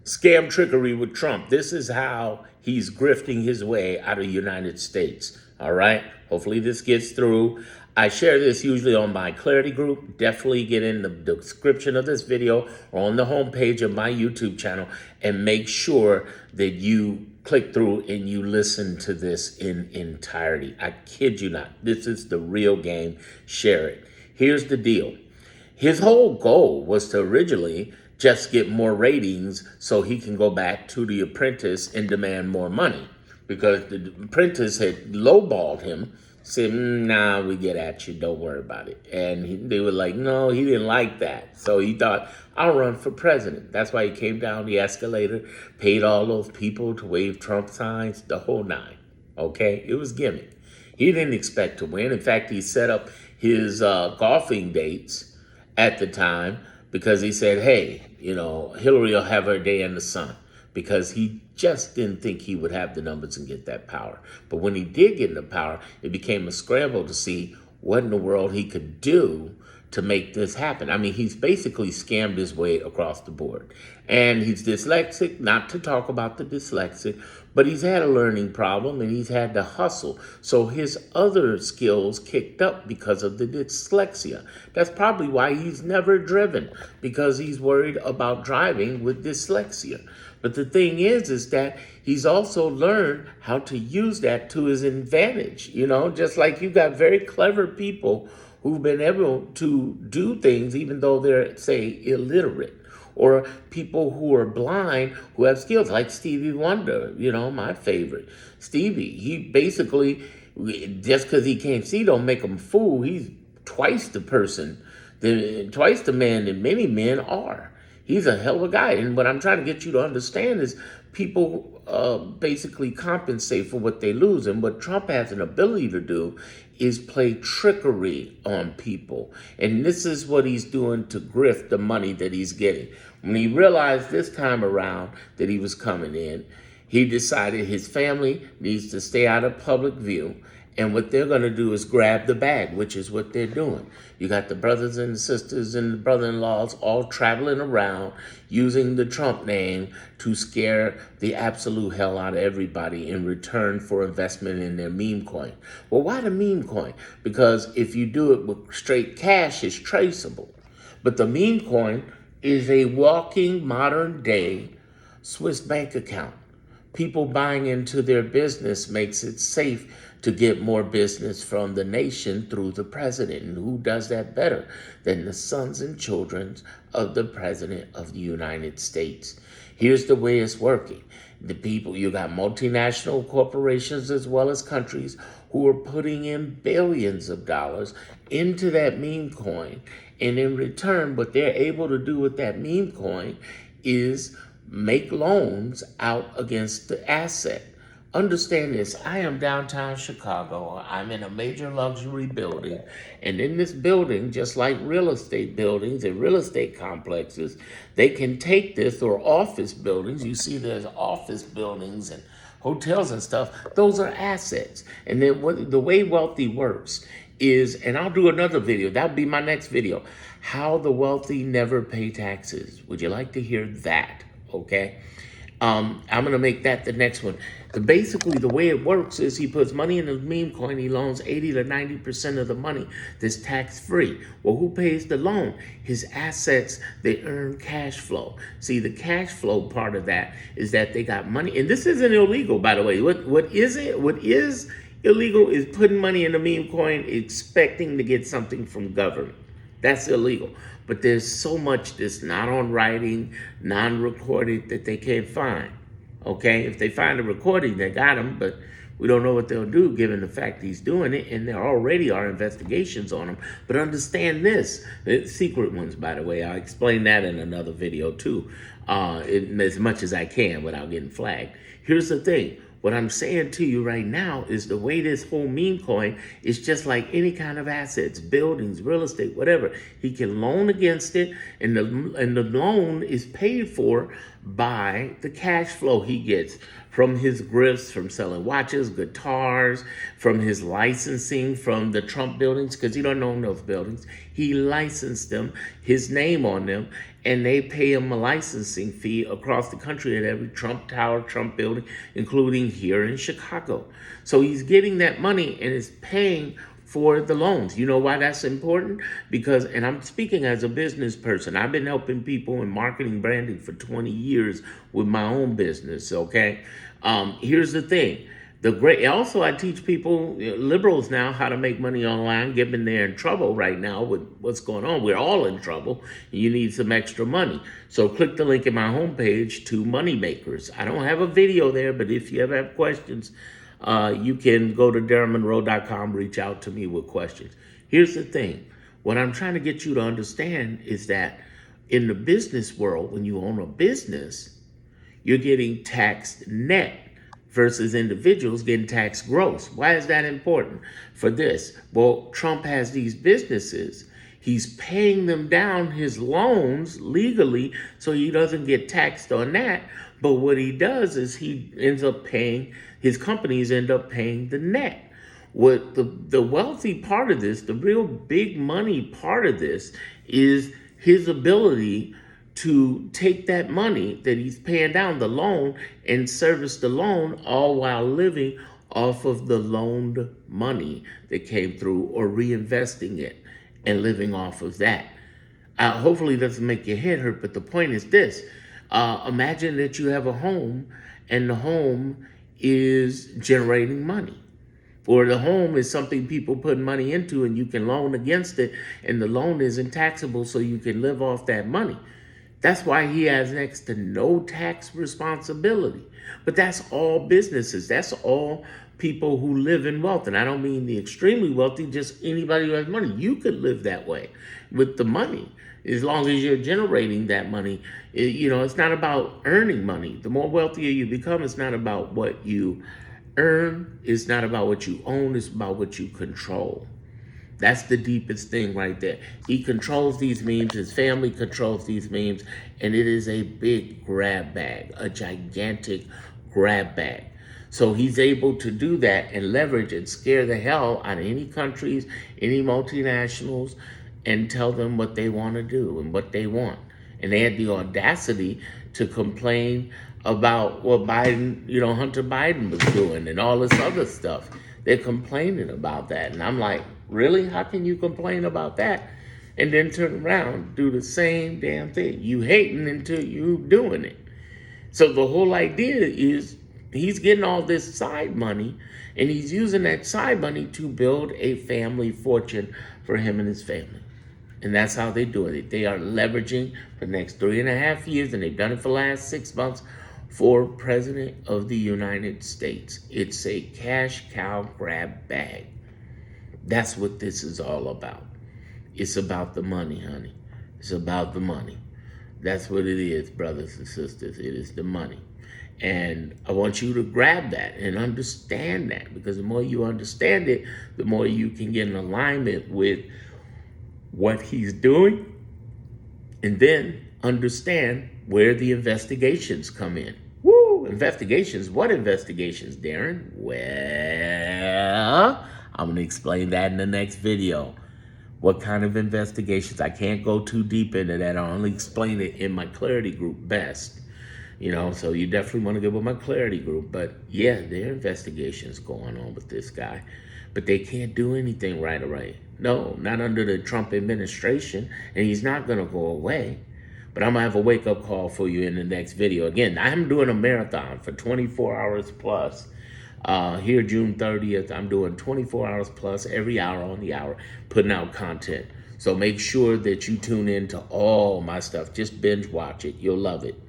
Scam trickery with Trump. This is how he's grifting his way out of the United States. All right. Hopefully this gets through. I share this usually on my Clarity group. Definitely get in the description of this video or on the homepage of my YouTube channel and make sure that you click through and you listen to this in entirety. I kid you not. This is the real game. Share it. Here's the deal. His whole goal was to originally just get more ratings so he can go back to The Apprentice and demand more money, because The Apprentice had lowballed him, said, nah, we get at you, don't worry about it. And they were like, no, he didn't like that. So he thought, I'll run for president. That's why he came down the escalator, paid all those people to wave Trump signs, the whole nine, okay? It was gimmick. He didn't expect to win. In fact, he set up his golfing dates at the time because he said, hey, Hillary will have her day in the sun, because he just didn't think he would have the numbers and get that power. But when he did get in the power, it became a scramble to see what in the world he could do to make this happen. I mean, he's basically scammed his way across the board. And he's dyslexic, not to talk about the dyslexic, but he's had a learning problem and he's had to hustle. So his other skills kicked up because of the dyslexia. That's probably why he's never driven, because he's worried about driving with dyslexia. But the thing is that he's also learned how to use that to his advantage. Just like you got very clever people who've been able to do things even though they're, say, illiterate, or people who are blind who have skills, like Stevie Wonder, my favorite. Stevie, he basically, just because he can't see don't make him a fool. He's twice the man that many men are. He's a hell of a guy. And what I'm trying to get you to understand is people basically compensate for what they lose. And what Trump has an ability to do is play trickery on people. And this is what he's doing to grift the money that he's getting. When he realized this time around that he was coming in, he decided his family needs to stay out of public view. And what they're going to do is grab the bag, which is what they're doing. You got the brothers and the sisters and the brother-in-laws all traveling around using the Trump name to scare the absolute hell out of everybody in return for investment in their meme coin. Well, why the meme coin? Because if you do it with straight cash, it's traceable. But the meme coin is a walking modern-day Swiss bank account. People buying into their business makes it safe to get more business from the nation through the president. And who does that better than the sons and children of the president of the United States? Here's the way it's working. The people, you got multinational corporations as well as countries who are putting in billions of dollars into that meme coin. And in return, what they're able to do with that meme coin is make loans out against the asset. Understand this, I am downtown Chicago. I'm in a major luxury building. And in this building, just like real estate buildings and real estate complexes, they can take this, or office buildings. You see there's office buildings and hotels and stuff. Those are assets. And then the way wealthy works is, and I'll do another video, that'll be my next video, how the wealthy never pay taxes. Would you like to hear that? Okay. I'm going to make that the next one. Basically, the way it works is he puts money in the meme coin. He loans 80 to 90% of the money that's tax-free. Well, who pays the loan? His assets, they earn cash flow. See, the cash flow part of that is that they got money. And this isn't illegal, by the way. What is illegal is putting money in the meme coin expecting to get something from government. That's illegal. But there's so much that's not on writing, non-recorded, that they can't find, okay? If they find a recording, they got him, but we don't know what they'll do given the fact he's doing it, and there already are investigations on him. But understand this, secret ones, by the way. I'll explain that in another video, too, as much as I can without getting flagged. Here's the thing. What I'm saying to you right now is the way this whole meme coin is just like any kind of assets, buildings, real estate, whatever. He can loan against it, and the loan is paid for by the cash flow he gets from his grifts, from selling watches, guitars, from his licensing from the Trump buildings, because he don't own those buildings. He licensed them, his name on them, and they pay him a licensing fee across the country at every Trump Tower, Trump building, including here in Chicago. So he's getting that money and is paying for the loans. You know why that's important? Because, and I'm speaking as a business person, I've been helping people in marketing branding for 20 years with my own business, okay? Here's the thing. Also, I teach people, liberals now, how to make money online, given they're in trouble right now with what's going on. We're all in trouble. And you need some extra money. So click the link in my homepage to Money Makers. I don't have a video there, but if you ever have questions, you can go to darrenmonroe.com, reach out to me with questions. Here's the thing. What I'm trying to get you to understand is that in the business world, when you own a business, you're getting taxed net versus individuals getting taxed gross. Why is that important for this? Well, Trump has these businesses. He's paying them down his loans legally so he doesn't get taxed on that. But what he does is he ends up paying, his companies end up paying the net. What the wealthy part of this, the real big money part of this, is his ability to take that money that he's paying down the loan and service the loan, all while living off of the loaned money that came through, or reinvesting it and living off of that. Hopefully it doesn't make your head hurt, but the point is this. Imagine that you have a home and the home is generating money. Or the home is something people put money into and you can loan against it, and the loan isn't taxable, so you can live off that money. That's why he has next to no tax responsibility. But that's all businesses. That's all people who live in wealth. And I don't mean the extremely wealthy, just anybody who has money. You could live that way with the money, as long as you're generating that money. It's not about earning money. The more wealthier you become, it's not about what you earn. It's not about what you own. It's about what you control. That's the deepest thing right there. He controls these memes. His family controls these memes. And it is a big grab bag, a gigantic grab bag. So he's able to do that and leverage and scare the hell out of any countries, any multinationals, and tell them what they want to do and what they want. And they had the audacity to complain about what Hunter Biden was doing and all this other stuff. They're complaining about that. And I'm like, really? How can you complain about that and then turn around, do the same damn thing? You hating until you doing it. So the whole idea is he's getting all this side money, and he's using that side money to build a family fortune for him and his family. And that's how they do it. They are leveraging for the next 3.5 years, and they've done it for the last 6 months, for President of the United States. It's a cash cow grab bag. That's what this is all about. It's about the money, honey. It's about the money. That's what it is, brothers and sisters. It is the money. And I want you to grab that and understand that, because the more you understand it, the more you can get in alignment with what he's doing, and then understand where the investigations come in. Woo! Investigations? What investigations, Darren? Well, I'm going to explain that in the next video. What kind of investigations? I can't go too deep into that. I'll only explain it in my Clarity group best. So you definitely want to get with my Clarity group. But yeah, there are investigations going on with this guy. But they can't do anything right away. No, not under the Trump administration. And he's not going to go away. But I'm going to have a wake-up call for you in the next video. Again, I'm doing a marathon for 24 hours plus. Here, June 30th, I'm doing 24 hours plus, every hour on the hour, putting out content. So make sure that you tune in to all my stuff. Just binge watch it. You'll love it.